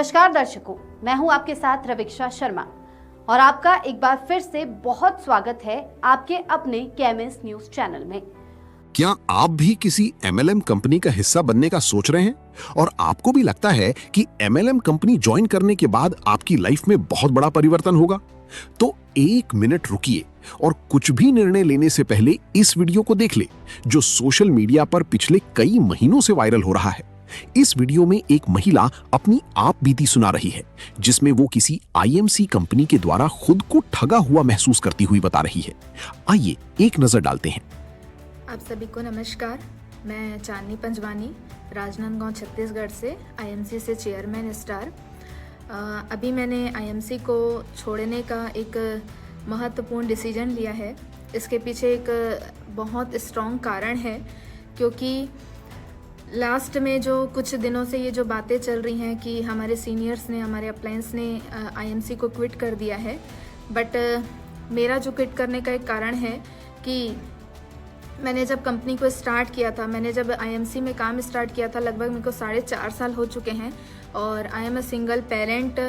नमस्कार दर्शकों, मैं हूं आपके साथ रविक्षा शर्मा और आपका एक बार फिर से बहुत स्वागत है आपके अपने केएमएस न्यूज चैनल में। क्या आप भी किसी एमएलएम कंपनी का हिस्सा बनने का सोच रहे हैं और आपको भी लगता है कि एमएलएम कंपनी ज्वाइन करने के बाद आपकी लाइफ में बहुत बड़ा परिवर्तन होगा? तो एक मिनट रुकिए और कुछ भी निर्णय लेने से पहले इस वीडियो को देख ले, जो सोशल मीडिया पर पिछले कई महीनों से वायरल हो रहा है। इस वीडियो में एक महिला अपनी आप बीती सुना रही है, जिसमें वो किसी आईएमसी कंपनी के द्वारा खुद को ठगा हुआ महसूस करती हुई बता रही है। आइए एक नजर डालते हैं। आप सभी को नमस्कार। मैं चांदनी पंजवानी, राजनांदगांव छत्तीसगढ़ से आईएमसी से चेयरमैन स्टार। अभी मैंने आईएमसी को छोड़ने का एक महत्वपूर्ण डिसीजन लिया है। इसके पीछे एक बहुत स्ट्रॉन्ग कारण है, क्योंकि लास्ट में जो कुछ दिनों से ये जो बातें चल रही हैं कि हमारे सीनियर्स ने, हमारे अप्लायंस ने आईएमसी को क्विट कर दिया है। बट मेरा जो क्विट करने का एक कारण है कि मैंने जब कंपनी को स्टार्ट किया था, मैंने जब आईएमसी में काम स्टार्ट किया था, लगभग मेरे को 4.5 साल हो चुके हैं और I am a single parent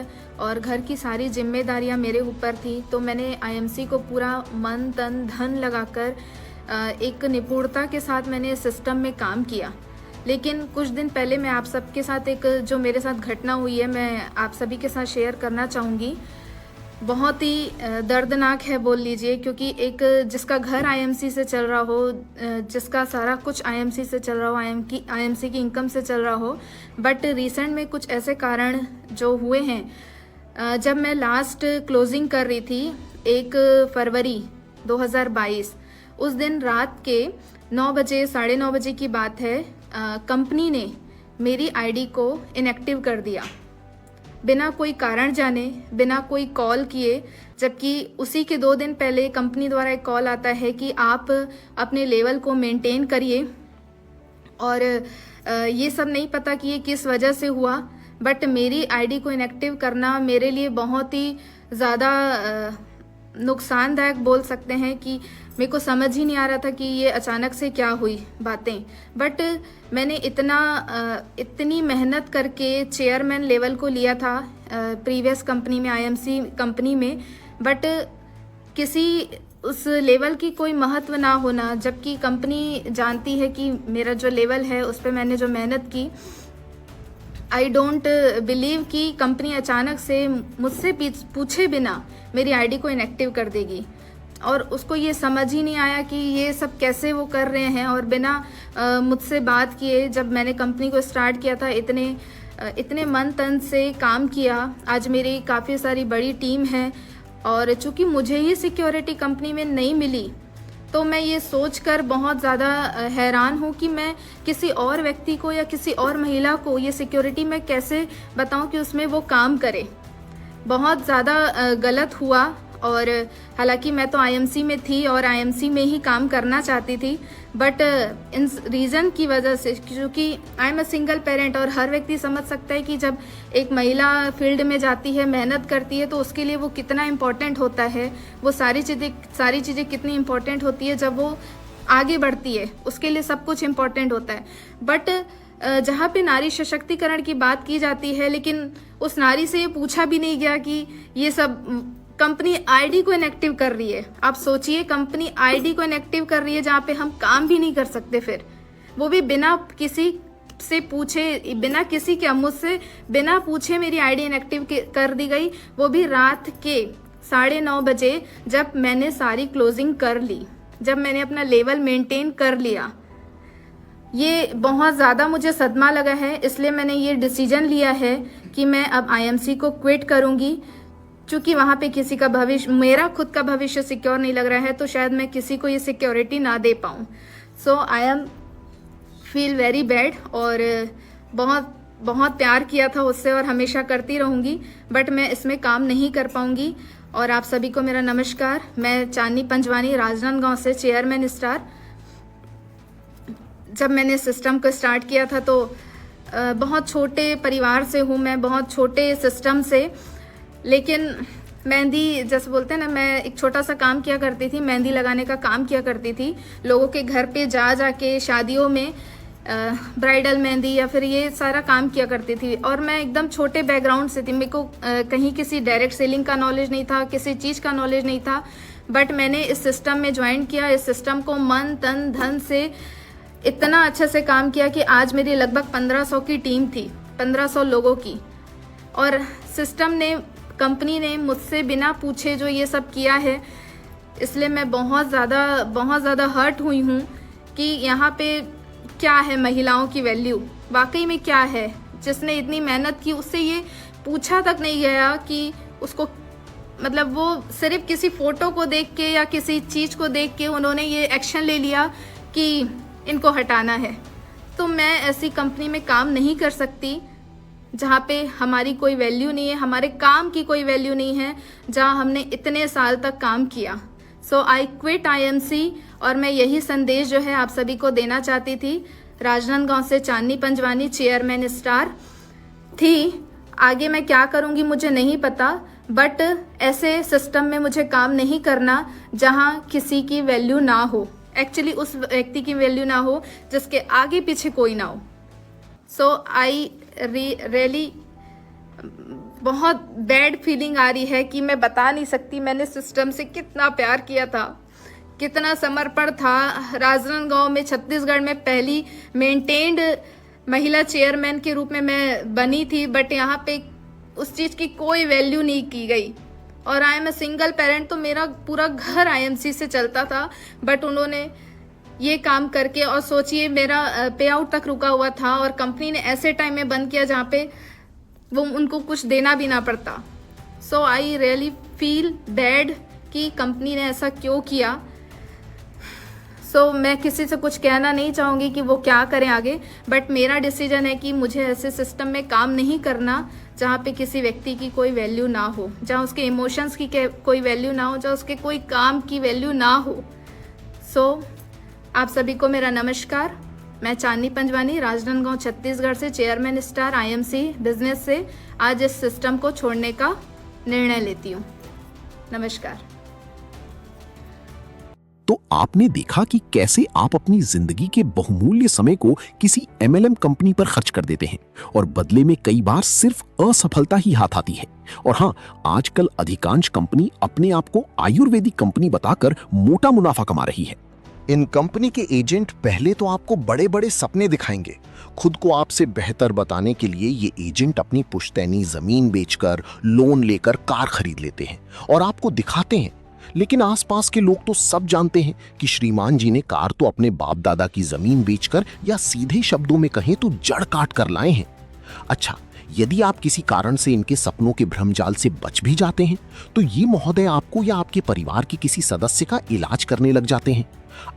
और घर की सारी जिम्मेदारियां मेरे ऊपर थी। तो मैंने आईएमसी को पूरा मन तन धन लगाकर एक निपुणता के साथ मैंने सिस्टम में काम किया। लेकिन कुछ दिन पहले मैं आप सबके साथ एक जो मेरे साथ घटना हुई है, मैं आप सभी के साथ शेयर करना चाहूँगी। बहुत ही दर्दनाक है बोल लीजिए, क्योंकि एक जिसका घर आईएमसी से चल रहा हो, जिसका सारा कुछ आईएमसी से चल रहा हो, आईएमसी की इनकम से चल रहा हो, बट रिसेंट में कुछ ऐसे कारण जो हुए हैं। जब मैं लास्ट क्लोजिंग कर रही थी 1 फरवरी 2022, उस दिन रात के 9 बजे, 9:30 बजे की बात है, कंपनी ने मेरी आईडी को इनएक्टिव कर दिया बिना कोई कारण जाने, बिना कोई कॉल किए। जबकि उसी के 2 दिन पहले कंपनी द्वारा एक कॉल आता है कि आप अपने लेवल को मेंटेन करिए, और ये सब नहीं पता कि ये किस वजह से हुआ। बट मेरी आईडी को इनएक्टिव करना मेरे लिए बहुत ही ज़्यादा नुकसानदायक बोल सकते हैं, कि मेरे को समझ ही नहीं आ रहा था कि ये अचानक से क्या हुई बातें। बट मैंने इतनी मेहनत करके चेयरमैन लेवल को लिया था प्रीवियस कंपनी में, आईएमसी कंपनी में, बट किसी उस लेवल की कोई महत्व ना होना, जबकि कंपनी जानती है कि मेरा जो लेवल है उस पर मैंने जो मेहनत की। आई डोंट बिलीव कि कंपनी अचानक से मुझसे पूछे बिना मेरी आईडी को इनएक्टिव कर देगी, और उसको ये समझ ही नहीं आया कि ये सब कैसे वो कर रहे हैं। और बिना मुझसे बात किए जब मैंने कंपनी को स्टार्ट किया था, इतने मन तन से काम किया। आज मेरी काफ़ी सारी बड़ी टीम है, और चूँकि मुझे ही सिक्योरिटी कंपनी में नहीं मिली, तो मैं ये सोचकर बहुत ज़्यादा हैरान हूँ कि मैं किसी और व्यक्ति को या किसी और महिला को ये सिक्योरिटी में कैसे बताऊँ कि उसमें वो काम करे। बहुत ज़्यादा गलत हुआ। और हालांकि मैं तो आईएमसी में थी और आईएमसी में ही काम करना चाहती थी, बट इन रीज़न की वजह से, क्योंकि I am a single parent, और हर व्यक्ति समझ सकता है कि जब एक महिला फील्ड में जाती है, मेहनत करती है, तो उसके लिए वो कितना इम्पोर्टेंट होता है, वो सारी चीज़ें कितनी इम्पोर्टेंट होती है। जब वो आगे बढ़ती है उसके लिए सब कुछ इम्पोर्टेंट होता है। बट जहाँ पे नारी सशक्तिकरण की बात की जाती है, लेकिन उस नारी से ये पूछा भी नहीं गया कि ये सब कंपनी आईडी को इनएक्टिव कर रही है। आप सोचिए, कंपनी आईडी को इनएक्टिव कर रही है जहाँ पे हम काम भी नहीं कर सकते, फिर वो भी बिना किसी से पूछे, बिना किसी के, मुझसे बिना पूछे मेरी आईडी इनएक्टिव कर दी गई, वो भी रात के 9:30 बजे, जब मैंने सारी क्लोजिंग कर ली, जब मैंने अपना लेवल मेंटेन कर लिया। ये बहुत ज़्यादा मुझे सदमा लगा है, इसलिए मैंने ये डिसीजन लिया है कि मैं अब आईएमसी को क्विट करूँगी। चूँकि वहाँ पे किसी का भविष्य, मेरा खुद का भविष्य सिक्योर नहीं लग रहा है, तो शायद मैं किसी को ये सिक्योरिटी ना दे पाऊँ। So I am feel very bad, और बहुत बहुत प्यार किया था उससे और हमेशा करती रहूँगी, बट मैं इसमें काम नहीं कर पाऊँगी। और आप सभी को मेरा नमस्कार। मैं चांदनी पंजवानी, राजनांदगांव से चेयरमैन स्टार। जब मैंने सिस्टम को स्टार्ट किया था तो बहुत छोटे परिवार से हूँ मैं, बहुत छोटे सिस्टम से, लेकिन मेहंदी जैसे बोलते हैं ना, मैं एक छोटा सा काम किया करती थी, मेहंदी लगाने का काम किया करती थी लोगों के घर पे जा के, शादियों में। ब्राइडल मेहंदी या फिर ये सारा काम किया करती थी। और मैं एकदम छोटे बैकग्राउंड से थी, मेरे को कहीं किसी डायरेक्ट सेलिंग का नॉलेज नहीं था, किसी चीज़ का नॉलेज नहीं था। बट मैंने इस सिस्टम में ज्वाइन किया, इस सिस्टम को मन तन धन से इतना अच्छे से काम किया कि आज मेरी लगभग 1500 की टीम थी, 1500 लोगों की। और सिस्टम ने, कंपनी ने मुझसे बिना पूछे जो ये सब किया है, इसलिए मैं बहुत ज़्यादा हर्ट हुई हूँ कि यहाँ पे क्या है महिलाओं की वैल्यू, वाकई में क्या है। जिसने इतनी मेहनत की उससे ये पूछा तक नहीं गया कि उसको, मतलब वो सिर्फ किसी फ़ोटो को देख के या किसी चीज़ को देख के उन्होंने ये एक्शन ले लिया कि इनको हटाना है। तो मैं ऐसी कंपनी में काम नहीं कर सकती जहाँ पे हमारी कोई वैल्यू नहीं है, हमारे काम की कोई वैल्यू नहीं है, जहाँ हमने इतने साल तक काम किया। सो आई क्विट IMC। और मैं यही संदेश जो है आप सभी को देना चाहती थी। राजनांदगांव से चांदनी पंजवानी, चेयरमैन स्टार थी। आगे मैं क्या करूँगी मुझे नहीं पता, बट ऐसे सिस्टम में मुझे काम नहीं करना जहाँ किसी की वैल्यू ना हो, एक्चुअली उस व्यक्ति की वैल्यू ना हो जिसके आगे पीछे कोई ना हो। सो आई रियली, बहुत बैड फीलिंग आ रही है कि मैं बता नहीं सकती मैंने सिस्टम से कितना प्यार किया था, कितना समर्पण था। राजनांदगांव में, छत्तीसगढ़ में पहली मेंटेन्ड महिला चेयरमैन के रूप में मैं बनी थी, बट यहाँ पे उस चीज़ की कोई वैल्यू नहीं की गई। और I am a single parent, तो मेरा पूरा घर IMC से चलता था, बट उन्होंने ये काम करके, और सोचिए मेरा पे आउट तक रुका हुआ था और कंपनी ने ऐसे टाइम में बंद किया जहाँ पे वो उनको कुछ देना भी ना पड़ता। सो आई रियली फील बैड कि कंपनी ने ऐसा क्यों किया। सो मैं किसी से कुछ कहना नहीं चाहूँगी कि वो क्या करें आगे, बट मेरा डिसीजन है कि मुझे ऐसे सिस्टम में काम नहीं करना जहाँ पे किसी व्यक्ति की कोई वैल्यू ना हो, जहाँ उसके इमोशंस की कोई वैल्यू ना हो, जहाँ उसके कोई काम की वैल्यू ना हो। सो आप सभी को मेरा नमस्कार। मैं चांदनी पंजवानी, राजनांदगांव, छत्तीसगढ़ से चेयरमैन स्टार IMC बिजनेस से आज इस सिस्टम को छोड़ने का निर्णय लेती हूँ। नमस्कार। तो आपने देखा कि कैसे आप अपनी जिंदगी के बहुमूल्य समय को किसी MLM कंपनी पर खर्च कर देते हैं और बदले में कई बार सिर्फ असफलता ही हाथ आती है। और हाँ, आजकल अधिकांश कंपनी अपने आप को आयुर्वेदिक कंपनी बताकर मोटा मुनाफा कमा रही है। इन कंपनी के एजेंट पहले तो आपको बड़े बड़े सपने दिखाएंगे। खुद को आपसे बेहतर बताने के लिए ये एजेंट अपनी पुश्तैनी जमीन बेचकर, लोन लेकर कार खरीद लेते हैं और आपको दिखाते हैं। लेकिन आसपास के लोग तो सब जानते हैं कि श्रीमान जी ने कार तो अपने बाप दादा की जमीन बेचकर, या सीधे शब्दों में कहें तो जड़ काट कर लाए हैं। अच्छा, यदि आप किसी कारण से इनके सपनों के भ्रमजाल से बच भी जाते हैं तो ये महोदय आपको या आपके परिवार के किसी सदस्य का इलाज करने लग जाते हैं।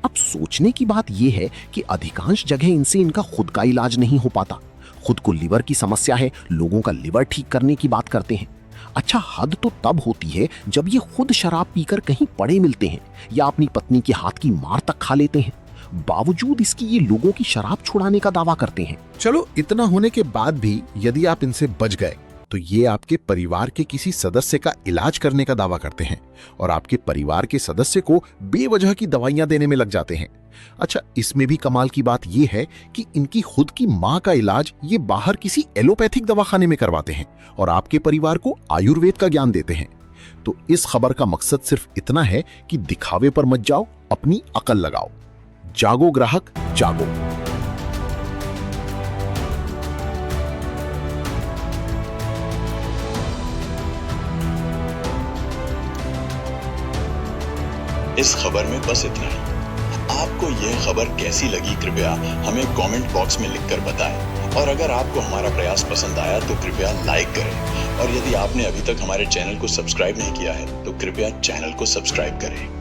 अब सोचने की बात यह है कि अधिकांश जगह इनसे इनका खुद का इलाज नहीं हो पाता। खुद को लिवर की समस्या है, लोगों का लिवर ठीक करने की बात करते हैं। अच्छा, हद तो तब होती है जब ये खुद शराब पीकर कहीं पड़े मिलते हैं या अपनी पत्नी के हाथ की मार तक खा लेते हैं। बावजूद इसकी ये लोगों की शराब छुड़ाने का दावा करते हैं। चलो, इतना होने के बाद भी यदि आप इनसे बच गए तो ये आपके परिवार के किसी सदस्य का इलाज करने का दावा करते हैं और आपके परिवार के सदस्य को बेवजह की दवाइयां देने में लग जाते हैं। अच्छा, इसमें भी कमाल की बात यह है कि इनकी खुद की मां का इलाज ये बाहर किसी एलोपैथिक दवाखाने में करवाते हैं और आपके परिवार को आयुर्वेद का ज्ञान देते हैं। तो इस खबर का मकसद सिर्फ इतना है कि दिखावे पर मत जाओ, अपनी अकल लगाओ। जागो ग्राहक, जागो। इस खबर में बस इतना ही। आपको यह खबर कैसी लगी कृपया हमें कमेंट बॉक्स में लिखकर बताएं। और अगर आपको हमारा प्रयास पसंद आया तो कृपया लाइक करें। और यदि आपने अभी तक हमारे चैनल को सब्सक्राइब नहीं किया है तो कृपया चैनल को सब्सक्राइब करें।